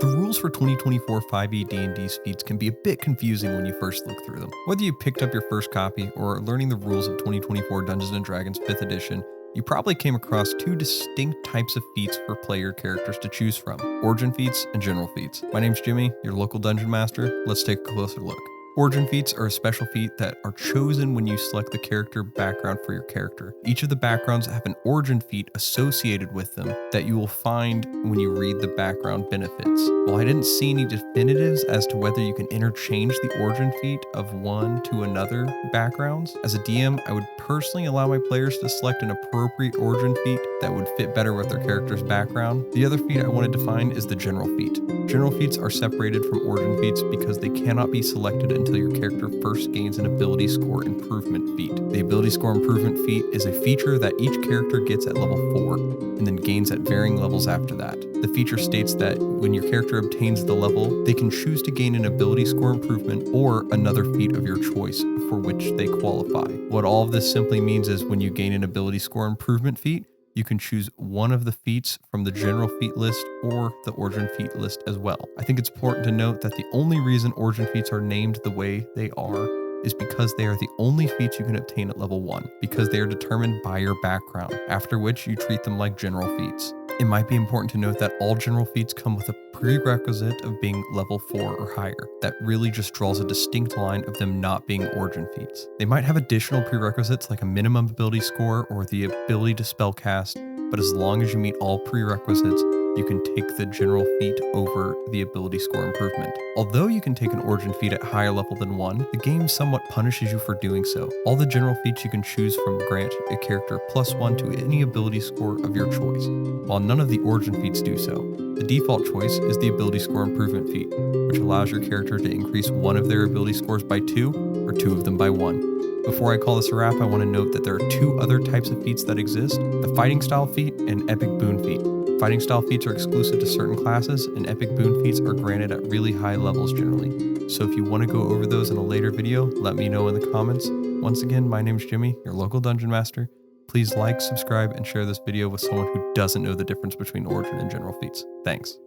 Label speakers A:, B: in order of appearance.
A: The rules for 2024 5e D&D's feats can be a bit confusing when you first look through them. Whether you picked up your first copy or are learning the rules of 2024 Dungeons & Dragons 5th edition, you probably came across two distinct types of feats for player characters to choose from: Origin feats and General feats. My name's Jimmy, your local Dungeon Master. Let's take a closer look. Origin feats are a special feat that are chosen when you select the character background for your character. Each of the backgrounds have an origin feat associated with them that you will find when you read the background benefits. While I didn't see any definitives as to whether you can interchange the origin feat of one to another backgrounds, as a DM, I would personally allow my players to select an appropriate origin feat that would fit better with their character's background. The other feat I wanted to find is the General feat. General feats are separated from origin feats because they cannot be selected until your character first gains an ability score improvement feat. The ability score improvement feat is a feature that each character gets at level 4 and then gains at varying levels after that. The feature states that when your character obtains the level, they can choose to gain an ability score improvement or another feat of your choice for which they qualify. What all of this simply means is when you gain an ability score improvement feat, you can choose one of the feats from the general feat list or the origin feat list as well. I think it's important to note that the only reason origin feats are named the way they are is because they are the only feats you can obtain at level 1, because they are determined by your background, after which you treat them like general feats. It might be important to note that all general feats come with a prerequisite of being level 4 or higher. That really just draws a distinct line of them not being origin feats. They might have additional prerequisites like a minimum ability score or the ability to spellcast, but as long as you meet all prerequisites, you can take the general feat over the ability score improvement. Although you can take an origin feat at higher level than 1, the game somewhat punishes you for doing so. All the general feats you can choose from grant a character +1 to any ability score of your choice, while none of the origin feats do so. The default choice is the ability score improvement feat, which allows your character to increase one of their ability scores by 2 or 2 of them by 1. Before I call this a wrap, I want to note that there are 2 other types of feats that exist: the fighting style feat and epic boon feat. Fighting style feats are exclusive to certain classes, and epic boon feats are granted at really high levels generally. So if you want to go over those in a later video, let me know in the comments. Once again, my name's Jimmy, your local Dungeon Master. Please like, subscribe, and share this video with someone who doesn't know the difference between origin and general feats. Thanks.